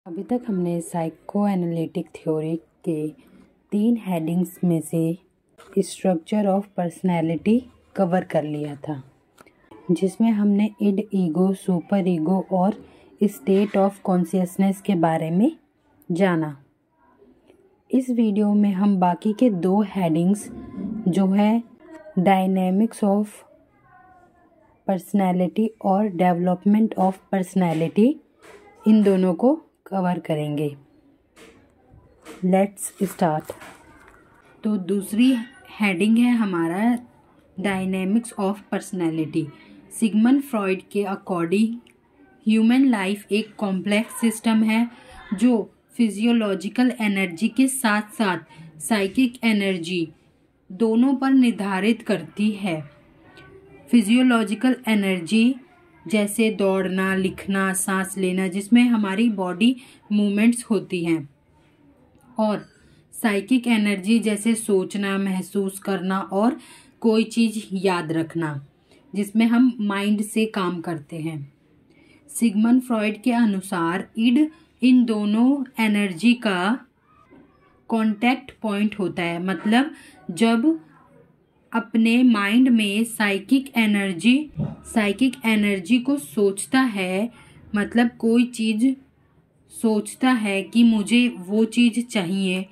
अभी तक हमने साइको एनालिटिक थ्योरी के 3 हेडिंग्स में से स्ट्रक्चर ऑफ पर्सनैलिटी कवर कर लिया था, जिसमें हमने इड, ईगो, सुपर ईगो और स्टेट ऑफ कॉन्शियसनेस के बारे में जाना। इस वीडियो में हम बाकी के 2 हेडिंग्स जो है डायनेमिक्स ऑफ पर्सनैलिटी और डेवलपमेंट ऑफ पर्सनैलिटी, इन दोनों को कवर करेंगे। Let's start. तो दूसरी हेडिंग है हमारा dynamics of personality. Sigmund Freud के अकॉर्डिंग ह्यूमन लाइफ एक कॉम्प्लेक्स सिस्टम है जो फिजियोलॉजिकल एनर्जी के साथ साथ साइकिक एनर्जी दोनों पर निर्धारित करती है। फिजियोलॉजिकल एनर्जी जैसे दौड़ना, लिखना, सांस लेना, जिसमें हमारी बॉडी मूवमेंट्स होती हैं, और साइकिक एनर्जी जैसे सोचना, महसूस करना और कोई चीज़ याद रखना, जिसमें हम माइंड से काम करते हैं। सिगमंड फ्रॉइड के अनुसार इड इन दोनों एनर्जी का कांटेक्ट पॉइंट होता है। मतलब जब अपने माइंड में साइकिक एनर्जी को सोचता है, मतलब कोई चीज़ सोचता है कि मुझे वो चीज़ चाहिए,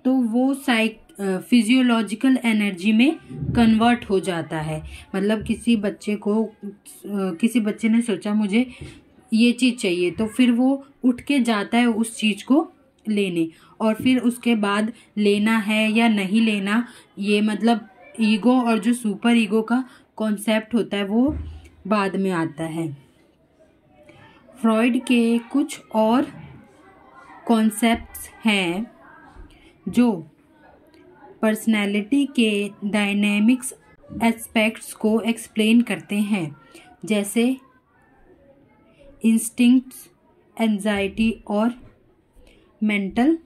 तो वो फिजियोलॉजिकल एनर्जी में कन्वर्ट हो जाता है। मतलब किसी बच्चे ने सोचा मुझे ये चीज़ चाहिए, तो फिर वो उठ के जाता है उस चीज़ को लेने, और फिर उसके बाद लेना है या नहीं लेना, ये मतलब ईगो और जो सुपर ईगो का कॉन्सेप्ट होता है वो बाद में आता है। फ्रॉइड के कुछ और कॉन्सेप्ट्स हैं जो पर्सनैलिटी के डायनेमिक्स एस्पेक्ट्स को एक्सप्लेन करते हैं, जैसे इंस्टिंक्ट्स, एंजाइटी और मेंटल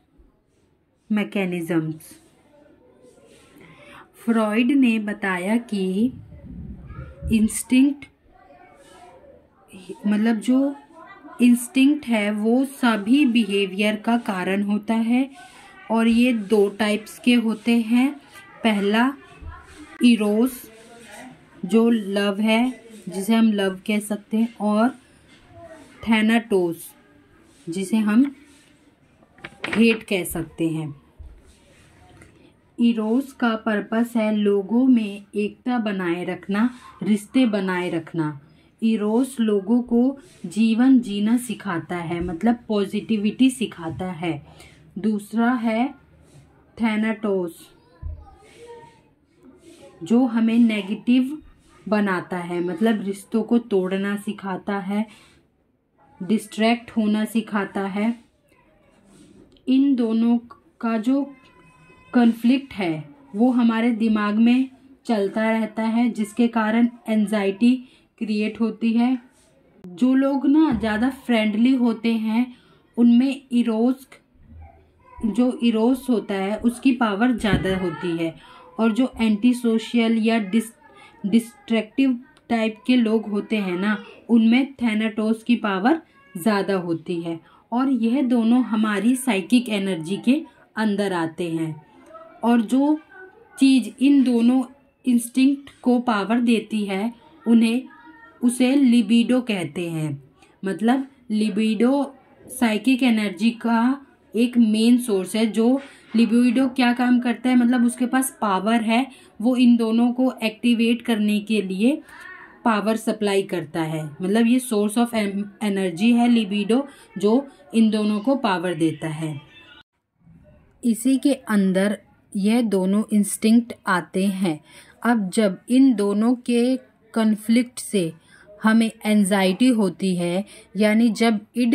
मैकेनिज्म्स। फ्रॉइड ने बताया कि इंस्टिंक्ट मतलब जो इंस्टिंक्ट है वो सभी बिहेवियर का कारण होता है, और ये 2 टाइप्स के होते हैं। पहला इरोस, जो लव है, जिसे हम लव कह सकते हैं, और थैनाटोस, जिसे हम हेट कह सकते हैं। इरोस का पर्पस है लोगों में एकता बनाए रखना, रिश्ते बनाए रखना। इरोस लोगों को जीवन जीना सिखाता है, मतलब पॉजिटिविटी सिखाता है। दूसरा है थैनाटोस, जो हमें नेगेटिव बनाता है, मतलब रिश्तों को तोड़ना सिखाता है, डिस्ट्रैक्ट होना सिखाता है। इन दोनों का जो कॉन्फ्लिक्ट है वो हमारे दिमाग में चलता रहता है, जिसके कारण एंजाइटी क्रिएट होती है। जो लोग ना ज़्यादा फ्रेंडली होते हैं उनमें इरोस होता है उसकी पावर ज़्यादा होती है, और जो एंटी सोशल या डिस्ट्रैक्टिव टाइप के लोग होते हैं ना, उनमें थैनाटोस की पावर ज़्यादा होती है। और यह दोनों हमारी साइकिक एनर्जी के अंदर आते हैं, और जो चीज़ इन दोनों इंस्टिंक्ट को पावर देती है उसे लिबिडो कहते हैं। मतलब लिबिडो साइकिक एनर्जी का एक मेन सोर्स है। जो लिबिडो क्या काम करता है, मतलब उसके पास पावर है, वो इन दोनों को एक्टिवेट करने के लिए पावर सप्लाई करता है। मतलब ये सोर्स ऑफ एनर्जी है लिबिडो, जो इन दोनों को पावर देता है। इसी के अंदर यह दोनों इंस्टिंक्ट आते हैं। अब जब इन दोनों के कॉन्फ्लिक्ट से हमें एंजाइटी होती है, यानी जब इड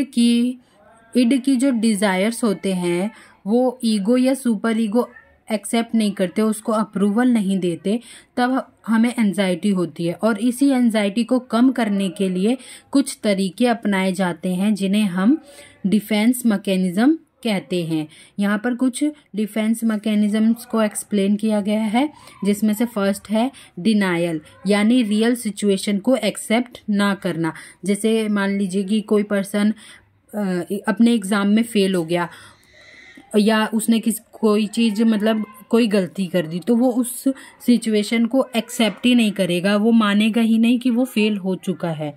की जो डिज़ायर्स होते हैं वो ईगो या सुपर ईगो एक्सेप्ट नहीं करते, उसको अप्रूवल नहीं देते, तब हमें एंजाइटी होती है। और इसी एंजाइटी को कम करने के लिए कुछ तरीके अपनाए जाते हैं, जिन्हें हम डिफेंस मैकेनिज्म कहते हैं। यहाँ पर कुछ डिफेंस मैकेनिज्म्स को एक्सप्लेन किया गया है, जिसमें से फर्स्ट है डिनायल, यानी रियल सिचुएशन को एक्सेप्ट ना करना। जैसे मान लीजिए कि कोई पर्सन अपने एग्ज़ाम में फ़ेल हो गया या उसने कोई चीज़ मतलब कोई गलती कर दी, तो वो उस सिचुएशन को एक्सेप्ट ही नहीं करेगा, वो मानेगा ही नहीं कि वो फेल हो चुका है।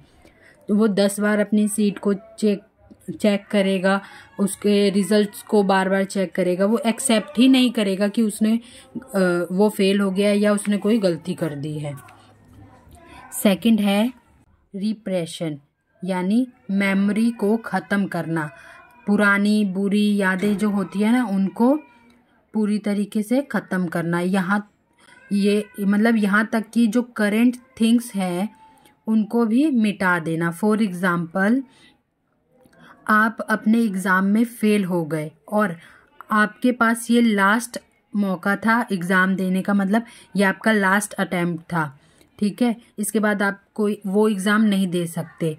तो वो 10 बार अपनी सीट को चेक करेगा, उसके रिजल्ट्स को बार बार चेक करेगा, वो एक्सेप्ट ही नहीं करेगा कि उसने वो फेल हो गया या उसने कोई गलती कर दी है। सेकंड है रिप्रेशन, यानी मेमोरी को ख़त्म करना। पुरानी बुरी यादें जो होती है ना, उनको पूरी तरीके से ख़त्म करना। यहाँ तक कि जो करेंट थिंग्स है उनको भी मिटा देना। फॉर एग्ज़ाम्पल, आप अपने एग्ज़ाम में फ़ेल हो गए और आपके पास ये लास्ट मौका था एग्ज़ाम देने का, मतलब ये आपका लास्ट अटेम्प्ट था, ठीक है। इसके बाद आप कोई वो एग्ज़ाम नहीं दे सकते,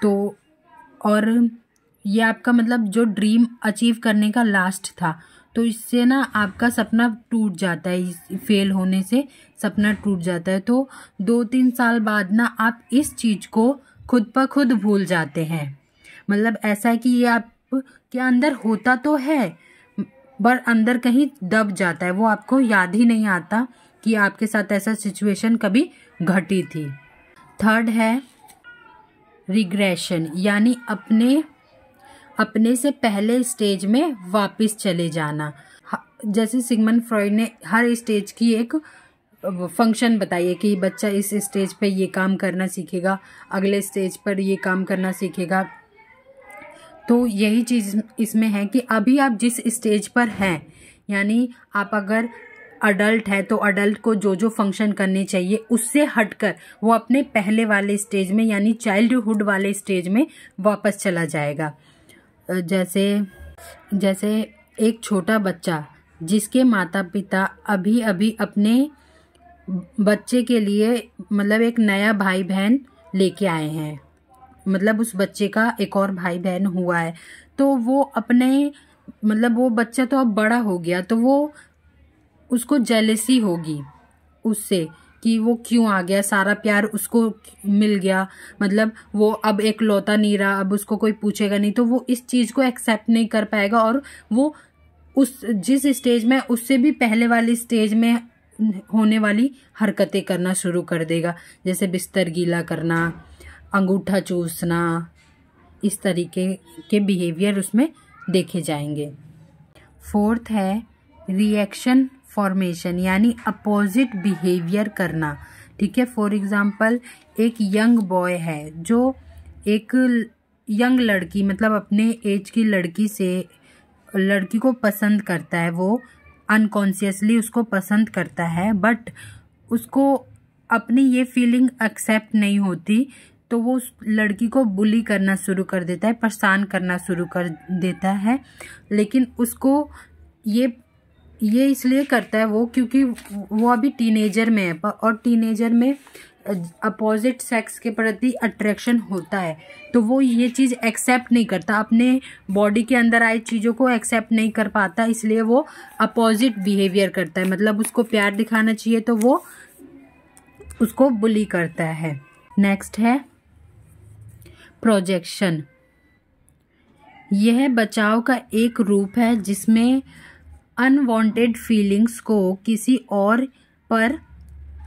तो और ये आपका मतलब जो ड्रीम अचीव करने का लास्ट था, तो इससे ना आपका सपना टूट जाता है, फेल होने से सपना टूट जाता है। तो 2-3 साल बाद ना आप इस चीज़ को खुद ब खुद भूल जाते हैं। मतलब ऐसा है कि ये आपके अंदर होता तो है पर अंदर कहीं दब जाता है, वो आपको याद ही नहीं आता कि आपके साथ ऐसा सिचुएशन कभी घटी थी। थर्ड है रिग्रेशन, यानी अपने से पहले स्टेज में वापस चले जाना। जैसे सिगमंड फ्रॉइड ने हर स्टेज की एक फंक्शन बताई है कि बच्चा इस स्टेज पे ये काम करना सीखेगा, अगले स्टेज पर ये काम करना सीखेगा। तो यही चीज़ इसमें है कि अभी आप जिस स्टेज पर हैं, यानी आप अगर अडल्ट है तो अडल्ट को जो जो फंक्शन करने चाहिए उससे हटकर वो अपने पहले वाले स्टेज में यानी चाइल्डहुड वाले स्टेज में वापस चला जाएगा। जैसे एक छोटा बच्चा जिसके माता पिता अभी अभी अपने बच्चे के लिए मतलब एक नया भाई बहन लेके आए हैं, मतलब उस बच्चे का एक और भाई बहन हुआ है, तो वो अपने मतलब वो बच्चा तो अब बड़ा हो गया, तो वो उसको जेलसी होगी उससे कि वो क्यों आ गया, सारा प्यार उसको मिल गया, मतलब वो अब एक लौता नहीं रहा, अब उसको कोई पूछेगा नहीं, तो वो इस चीज़ को एक्सेप्ट नहीं कर पाएगा और वो उस जिस स्टेज में उससे भी पहले वाली स्टेज में होने वाली हरकतें करना शुरू कर देगा, जैसे बिस्तर गीला करना, अंगूठा चूसना, इस तरीके के बिहेवियर उसमें देखे जाएंगे। फोर्थ है रिएक्शन फॉर्मेशन, यानी अपोजिट बिहेवियर करना, ठीक है। फॉर एग्जांपल, एक यंग बॉय है जो एक यंग लड़की मतलब अपने एज की लड़की को पसंद करता है, वो अनकॉन्शियसली उसको पसंद करता है, बट उसको अपनी ये फीलिंग एक्सेप्ट नहीं होती, तो वो उस लड़की को बुली करना शुरू कर देता है, परेशान करना शुरू कर देता है। लेकिन उसको ये इसलिए करता है वो क्योंकि वो अभी टीनेजर में है और टीनेजर में अपोजिट सेक्स के प्रति अट्रैक्शन होता है, तो वो ये चीज़ एक्सेप्ट नहीं करता, अपने बॉडी के अंदर आई चीज़ों को एक्सेप्ट नहीं कर पाता, इसलिए वो अपोजिट बिहेवियर करता है। मतलब उसको प्यार दिखाना चाहिए तो वो उसको बुली करता है। नेक्स्ट है प्रोजेक्शन। यह बचाव का एक रूप है जिसमें अनवांटेड फीलिंग्स को किसी और पर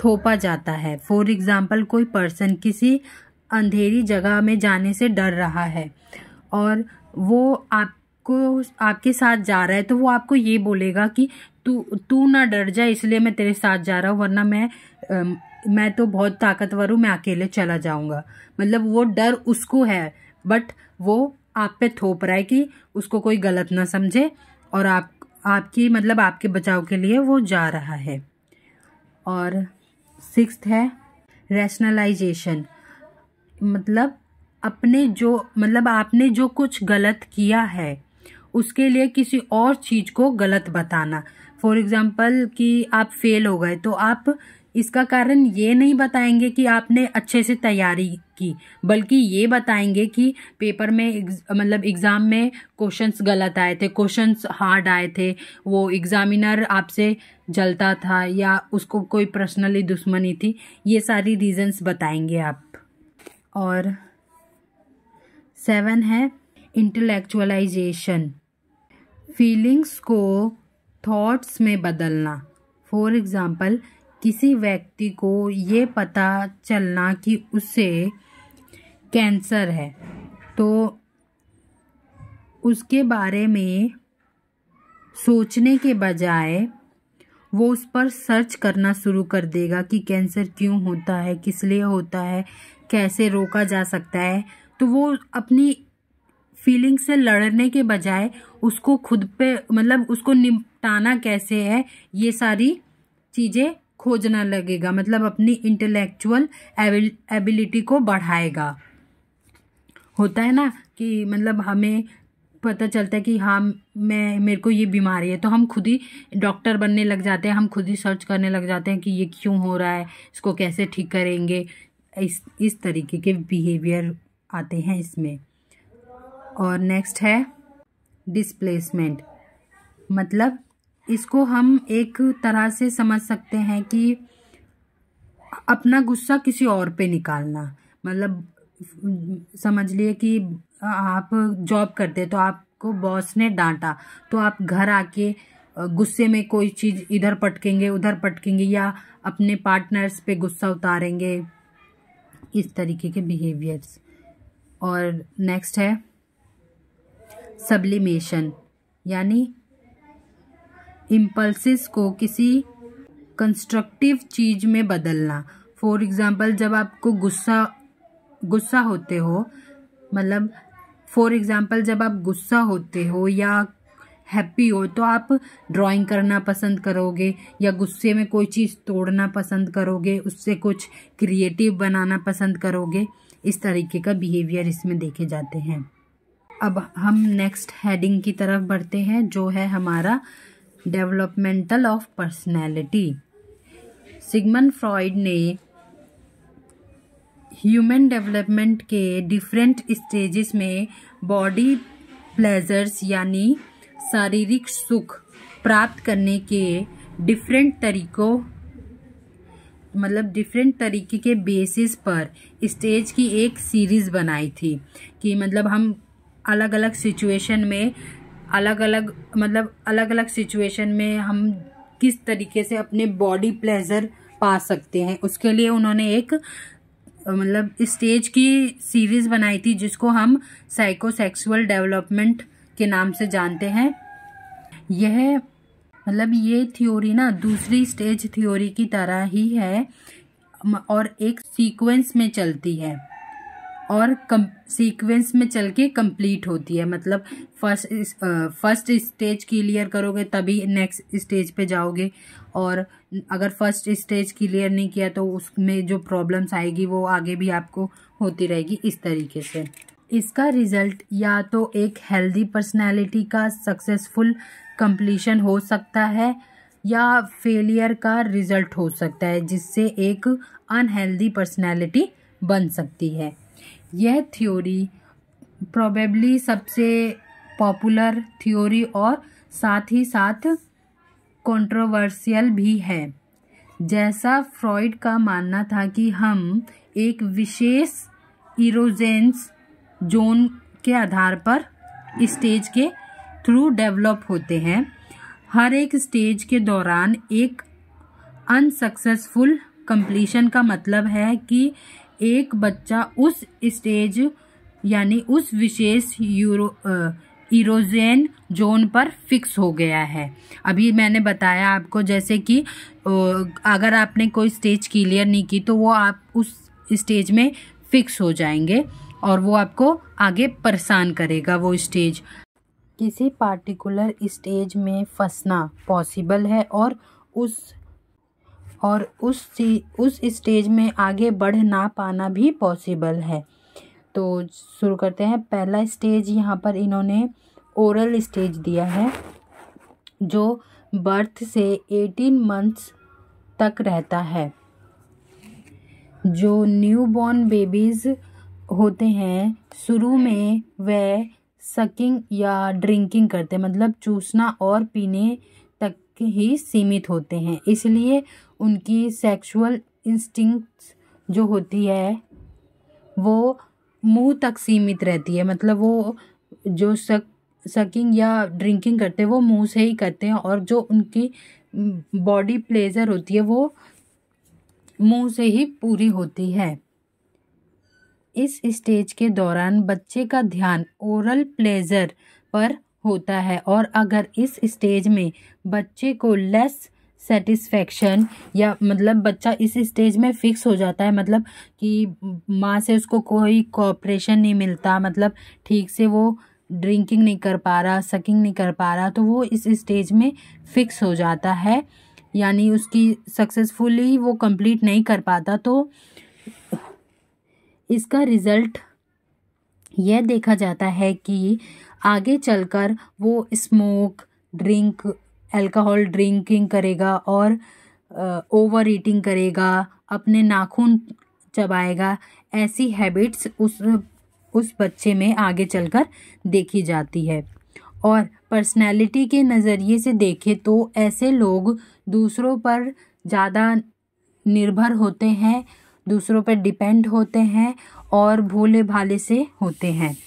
थोपा जाता है। फॉर एग्जाम्पल, कोई पर्सन किसी अंधेरी जगह में जाने से डर रहा है और वो आपके साथ जा रहा है, तो वो आपको ये बोलेगा कि तू ना डर जा, इसलिए मैं तेरे साथ जा रहा हूँ, वरना मैं तो बहुत ताकतवर हूँ, मैं अकेले चला जाऊंगा। मतलब वो डर उसको है बट वो आप पे थोप रहा है कि उसको कोई गलत ना समझे और आपके बचाव के लिए वो जा रहा है। और सिक्स्थ है रैशनलाइजेशन, मतलब आपने जो कुछ गलत किया है उसके लिए किसी और चीज को गलत बताना। फॉर एग्जाम्पल कि आप फेल हो गए, तो आप इसका कारण ये नहीं बताएंगे कि आपने अच्छे से तैयारी की, बल्कि ये बताएंगे कि पेपर में एग्जाम में क्वेश्चंस गलत आए थे, क्वेश्चंस हार्ड आए थे, वो एग्जामिनर आपसे जलता था या उसको कोई पर्सनली दुश्मनी थी, ये सारी रीजंस बताएंगे आप। और 7 है इंटेलेक्चुअलाइजेशन, फीलिंग्स को थॉट्स में बदलना। फॉर एग्जाम्पल, किसी व्यक्ति को ये पता चलना कि उसे कैंसर है तो उसके बारे में सोचने के बजाय वो उस पर सर्च करना शुरू कर देगा कि कैंसर क्यों होता है, किस लिए होता है, कैसे रोका जा सकता है। तो वो अपनी फीलिंग से लड़ने के बजाय उसको खुद पे मतलब उसको निपटाना कैसे है, ये सारी चीज़ें खोजना लगेगा। मतलब अपनी इंटेलेक्चुअल एबिलिटी को बढ़ाएगा। होता है ना कि मतलब हमें पता चलता है कि हाँ मेरे को ये बीमारी है, तो हम खुद ही डॉक्टर बनने लग जाते हैं, हम खुद ही सर्च करने लग जाते हैं कि ये क्यों हो रहा है, इसको कैसे ठीक करेंगे। इस तरीके के बिहेवियर आते हैं इसमें। और नेक्स्ट है डिस्प्लेसमेंट। मतलब इसको हम एक तरह से समझ सकते हैं कि अपना गुस्सा किसी और पे निकालना। मतलब समझ लिए कि आप जॉब करते तो आपको बॉस ने डांटा, तो आप घर आके गुस्से में कोई चीज़ इधर पटकेंगे उधर पटकेंगे या अपने पार्टनर्स पे गुस्सा उतारेंगे, इस तरीके के बिहेवियर्स। और नेक्स्ट है सब्लिमेशन, यानी इम्पल्सिस को किसी कंस्ट्रक्टिव चीज में बदलना। फॉर एग्जाम्पल, जब आपको गुस्सा होते हो, मतलब फॉर एग्जाम्पल जब आप गुस्सा होते हो या हैप्पी हो तो आप ड्राइंग करना पसंद करोगे या गुस्से में कोई चीज़ तोड़ना पसंद करोगे, उससे कुछ क्रिएटिव बनाना पसंद करोगे। इस तरीके का बिहेवियर इसमें देखे जाते हैं। अब हम नेक्स्ट हेडिंग की तरफ बढ़ते हैं, जो है हमारा developmental of personality. Sigmund Freud ने ह्यूमन डेवलपमेंट के डिफरेंट स्टेजेस में बॉडी प्लेजर्स यानी शारीरिक सुख प्राप्त करने के डिफरेंट तरीके के बेसिस पर स्टेज की एक सीरीज बनाई थी कि मतलब हम अलग अलग सिचुएशन में हम किस तरीके से अपने बॉडी प्लेजर पा सकते हैं। उसके लिए उन्होंने एक स्टेज की सीरीज बनाई थी जिसको हम साइकोसेक्सुअल डेवलपमेंट के नाम से जानते हैं। ये थ्योरी ना दूसरी स्टेज थ्योरी की तरह ही है और एक सीक्वेंस में चलती है और सीक्वेंस में चल के कंप्लीट होती है। मतलब फर्स्ट स्टेज क्लियर करोगे तभी नेक्स्ट स्टेज पे जाओगे, और अगर फर्स्ट स्टेज क्लियर नहीं किया तो उसमें जो प्रॉब्लम्स आएगी वो आगे भी आपको होती रहेगी। इस तरीके से इसका रिजल्ट या तो एक हेल्दी पर्सनैलिटी का सक्सेसफुल कंप्लीशन हो सकता है या फेलियर का रिजल्ट हो सकता है, जिससे एक अनहेल्दी पर्सनैलिटी बन सकती है। यह थ्योरी प्रोबेबली सबसे पॉपुलर थ्योरी और साथ ही साथ कंट्रोवर्शियल भी है। जैसा फ्रॉइड का मानना था कि हम एक विशेष इरोजेंस जोन के आधार पर स्टेज के थ्रू डेवलप होते हैं। हर एक स्टेज के दौरान एक अनसक्सेसफुल कंप्लीशन का मतलब है कि एक बच्चा उस स्टेज यानी उस विशेष इरोजन जोन पर फिक्स हो गया है। अभी मैंने बताया आपको जैसे कि अगर आपने कोई स्टेज क्लियर नहीं की तो वो आप उस स्टेज में फिक्स हो जाएंगे और वो आपको आगे परेशान करेगा। वो स्टेज किसी पार्टिकुलर स्टेज में फंसना पॉसिबल है और उस स्टेज में आगे बढ़ ना पाना भी पॉसिबल है। तो शुरू करते हैं। पहला स्टेज यहाँ पर इन्होंने ओरल स्टेज दिया है जो बर्थ से 18 मंथ्स तक रहता है। जो न्यूबॉर्न बेबीज होते हैं शुरू में वे सकिंग या ड्रिंकिंग करते हैं, मतलब चूसना और पीने तक ही सीमित होते हैं, इसलिए उनकी सेक्सुअल इंस्टिंक्ट्स जो होती है वो मुंह तक सीमित रहती है। मतलब वो जो सकिंग या ड्रिंकिंग करते हैं वो मुंह से ही करते हैं, और जो उनकी बॉडी प्लेजर होती है वो मुंह से ही पूरी होती है। इस स्टेज के दौरान बच्चे का ध्यान ओरल प्लेजर पर होता है, और अगर इस स्टेज में बच्चे को लेस सेटिस्फेक्शन या मतलब बच्चा इस स्टेज में फिक्स हो जाता है, मतलब कि माँ से उसको कोई कोऑपरेशन नहीं मिलता, मतलब ठीक से वो ड्रिंकिंग नहीं कर पा रहा, सकिंग नहीं कर पा रहा, तो वो इस स्टेज में फिक्स हो जाता है, यानी उसकी सक्सेसफुली वो कंप्लीट नहीं कर पाता। तो इसका रिज़ल्ट यह देखा जाता है कि आगे चलकर वो स्मोक, ड्रिंक, अल्कोहल ड्रिंकिंग करेगा और ओवर ईटिंग करेगा, अपने नाखून चबाएगा। ऐसी हैबिट्स उस बच्चे में आगे चलकर देखी जाती है। और पर्सनैलिटी के नज़रिए से देखें तो ऐसे लोग दूसरों पर ज़्यादा निर्भर होते हैं, दूसरों पर डिपेंड होते हैं और भोले भाले से होते हैं।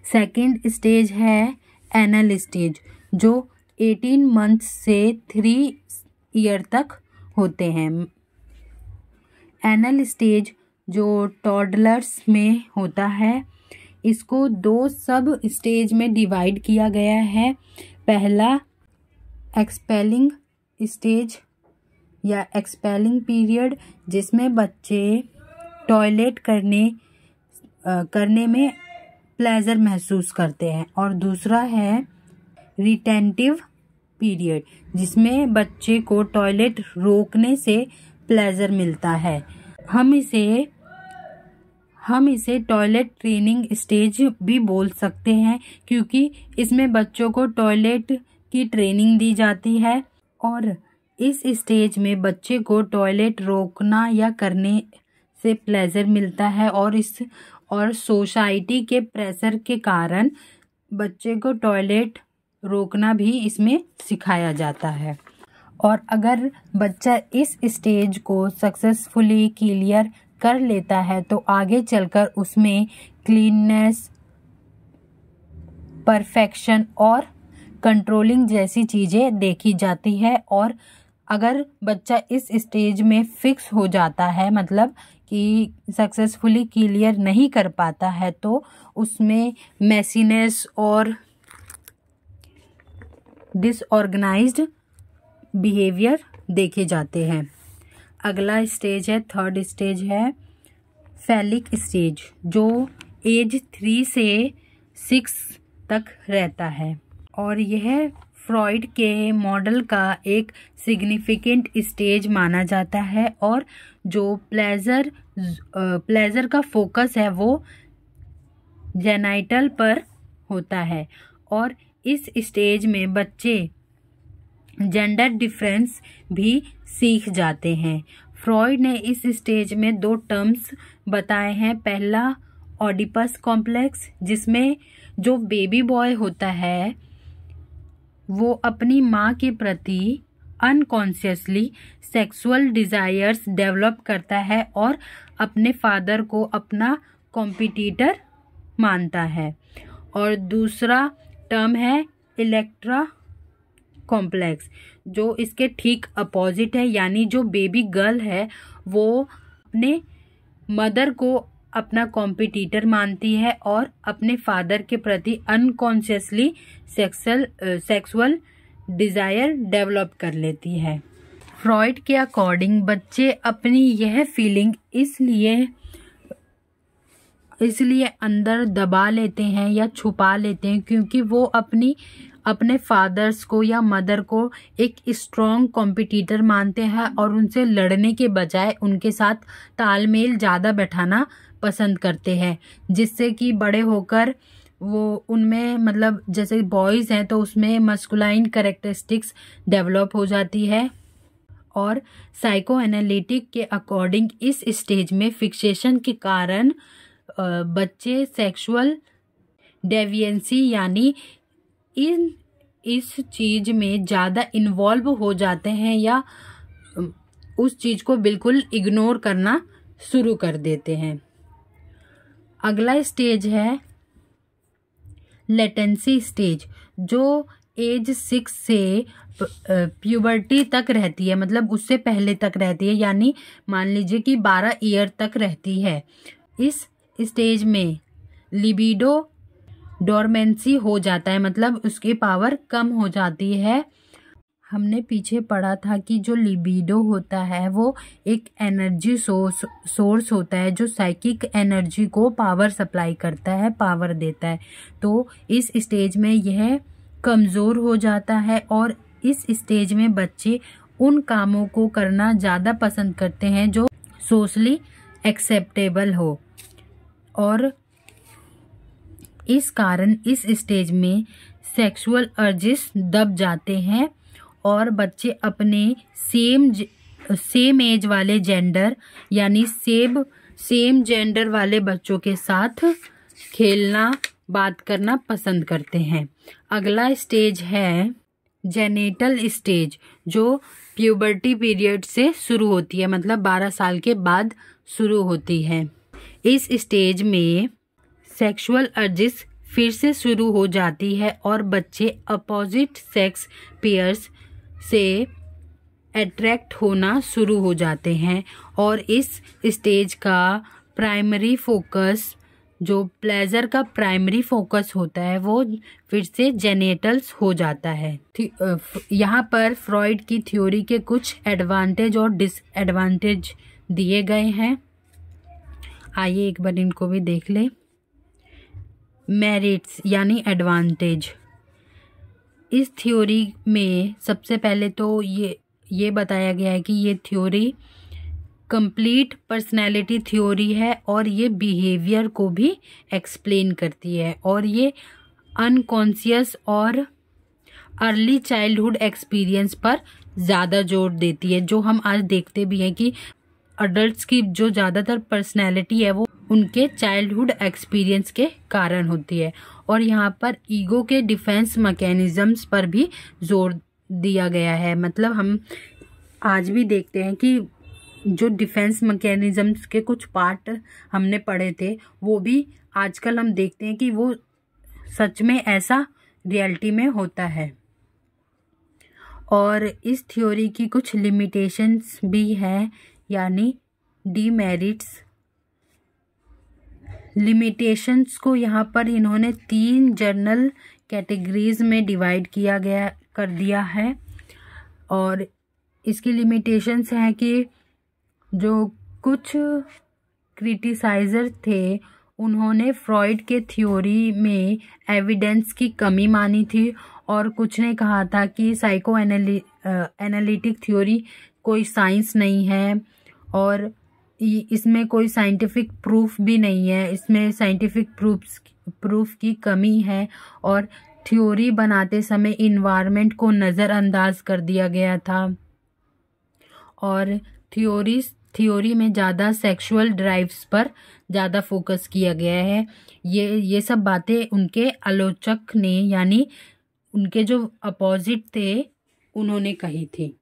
सेकंड स्टेज है एनल स्टेज, जो 18 मंथ से 3 ईयर तक होते हैं। एनल स्टेज जो टॉडलर्स में होता है, इसको 2 सब स्टेज में डिवाइड किया गया है। पहला एक्सपेलिंग स्टेज या एक्सपेलिंग पीरियड, जिसमें बच्चे टॉयलेट करने में प्लेजर महसूस करते हैं, और दूसरा है रिटेंटिव पीरियड, जिसमें बच्चे को टॉयलेट रोकने से प्लेजर मिलता है। हम इसे टॉयलेट ट्रेनिंग स्टेज भी बोल सकते हैं, क्योंकि इसमें बच्चों को टॉयलेट की ट्रेनिंग दी जाती है, और इस स्टेज में बच्चे को टॉयलेट रोकना या करने से प्लेजर मिलता है, और सोसाइटी के प्रेशर के कारण बच्चे को टॉयलेट रोकना भी इसमें सिखाया जाता है। और अगर बच्चा इस स्टेज को सक्सेसफुली क्लियर कर लेता है तो आगे चलकर उसमें क्लीननेस, परफेक्शन और कंट्रोलिंग जैसी चीज़ें देखी जाती है। और अगर बच्चा इस स्टेज में फिक्स हो जाता है, मतलब कि सक्सेसफुली क्लियर नहीं कर पाता है, तो उसमें मैसीनेस और डिसऑर्गेनाइज्ड बिहेवियर देखे जाते हैं। अगला स्टेज है, थर्ड स्टेज है फैलिक स्टेज, जो एज 3 से 6 तक रहता है, और यह फ्रॉइड के मॉडल का एक सिग्निफिकेंट स्टेज माना जाता है, और जो प्लेजर का फोकस है वो जेनाइटल पर होता है, और इस स्टेज में बच्चे जेंडर डिफरेंस भी सीख जाते हैं। फ्रॉइड ने इस स्टेज में 2 टर्म्स बताए हैं। पहला ऑडिपस कॉम्प्लेक्स, जिसमें जो बेबी बॉय होता है वो अपनी माँ के प्रति अनकॉन्शियसली सेक्सुअल डिजायर्स डेवलप करता है और अपने फादर को अपना कॉम्पिटिटर मानता है। और दूसरा टर्म है इलेक्ट्रा कॉम्प्लेक्स, जो इसके ठीक अपोजिट है, यानी जो बेबी गर्ल है वो अपने मदर को अपना कॉम्पिटिटर मानती है और अपने फादर के प्रति अनकॉन्शियसली सेक्सुअल डिजायर डेवलप कर लेती है। फ्रॉइड के अकॉर्डिंग बच्चे अपनी यह फीलिंग इसलिए अंदर दबा लेते हैं या छुपा लेते हैं क्योंकि वो अपने फादर्स को या मदर को एक स्ट्रॉन्ग कॉम्पिटिटर मानते हैं और उनसे लड़ने के बजाय उनके साथ तालमेल ज़्यादा बैठाना पसंद करते हैं, जिससे कि बड़े होकर वो उनमें मतलब जैसे बॉयज़ हैं तो उसमें मस्कुलाइन कैरेक्टरिस्टिक्स डेवलप हो जाती है। और साइको एनालिटिक के अकॉर्डिंग इस स्टेज में फिक्सेशन के कारण बच्चे सेक्सुअल डेविएंसी यानी इस चीज़ में ज़्यादा इन्वॉल्व हो जाते हैं या उस चीज़ को बिल्कुल इग्नोर करना शुरू कर देते हैं। अगला स्टेज है लेटेंसी स्टेज जो एज 6 से प्यूबर्टी तक रहती है, मतलब उससे पहले तक रहती है, यानी मान लीजिए कि 12 ईयर तक रहती है। इस स्टेज में लिबिडो डोरमेंसी हो जाता है, मतलब उसकी पावर कम हो जाती है। हमने पीछे पढ़ा था कि जो लिबिडो होता है वो एक एनर्जी सोर्स होता है जो साइकिक एनर्जी को पावर सप्लाई करता है, पावर देता है। तो इस स्टेज में यह कमज़ोर हो जाता है और इस स्टेज में बच्चे उन कामों को करना ज़्यादा पसंद करते हैं जो सोशली एक्सेप्टेबल हो, और इस कारण इस स्टेज में सेक्सुअल अर्जिस दब जाते हैं और बच्चे अपने सेम एज वाले जेंडर यानी सेम जेंडर वाले बच्चों के साथ खेलना, बात करना पसंद करते हैं। अगला स्टेज है जेनेटल स्टेज जो प्यूबर्टी पीरियड से शुरू होती है, मतलब 12 साल के बाद शुरू होती है। इस स्टेज में सेक्सुअल अर्जिस फिर से शुरू हो जाती है और बच्चे अपोजिट सेक्स पेयर्स से अट्रैक्ट होना शुरू हो जाते हैं, और इस स्टेज का प्राइमरी फोकस, जो प्लेजर का प्राइमरी फोकस होता है, वो फिर से जेनेटल्स हो जाता है। यहाँ पर फ्रॉइड की थ्योरी के कुछ एडवांटेज और डिसएडवांटेज दिए गए हैं। आइए एक बार इनको भी देख लें। मेरिट्स यानी एडवांटेज। इस थ्योरी में सबसे पहले तो ये बताया गया है कि ये थ्योरी कंप्लीट पर्सनैलिटी थ्योरी है और ये बिहेवियर को भी एक्सप्लेन करती है, और ये अनकॉन्शियस और अर्ली चाइल्डहुड एक्सपीरियंस पर ज़्यादा जोर देती है। जो हम आज देखते भी हैं कि अडल्ट्स की जो ज़्यादातर पर्सनैलिटी है वो उनके चाइल्डहुड एक्सपीरियंस के कारण होती है, और यहाँ पर ईगो के डिफेंस मैकेनिज्म्स पर भी जोर दिया गया है। मतलब हम आज भी देखते हैं कि जो डिफेंस मैकेनिज्म्स के कुछ पार्ट हमने पढ़े थे वो भी आजकल हम देखते हैं कि वो सच में ऐसा रियलिटी में होता है। और इस थ्योरी की कुछ लिमिटेशंस भी हैं, यानी डीमेरिट्स। लिमिटेशंस को यहाँ पर इन्होंने 3 जर्नल कैटेगरीज में डिवाइड कर दिया है, और इसकी लिमिटेशंस हैं कि जो कुछ क्रिटिसाइजर थे उन्होंने फ्रॉइड के थ्योरी में एविडेंस की कमी मानी थी, और कुछ ने कहा था कि साइको एनालिटिक थ्योरी कोई साइंस नहीं है और इसमें कोई साइंटिफिक प्रूफ भी नहीं है, इसमें साइंटिफिक प्रूफ की कमी है, और थ्योरी बनाते समय इन्वायरमेंट को नज़रअंदाज कर दिया गया था, और थ्योरी में ज़्यादा सेक्सुअल ड्राइव्स पर ज़्यादा फोकस किया गया है। ये सब बातें उनके आलोचक ने, यानी उनके जो अपोजिट थे, उन्होंने कही थी।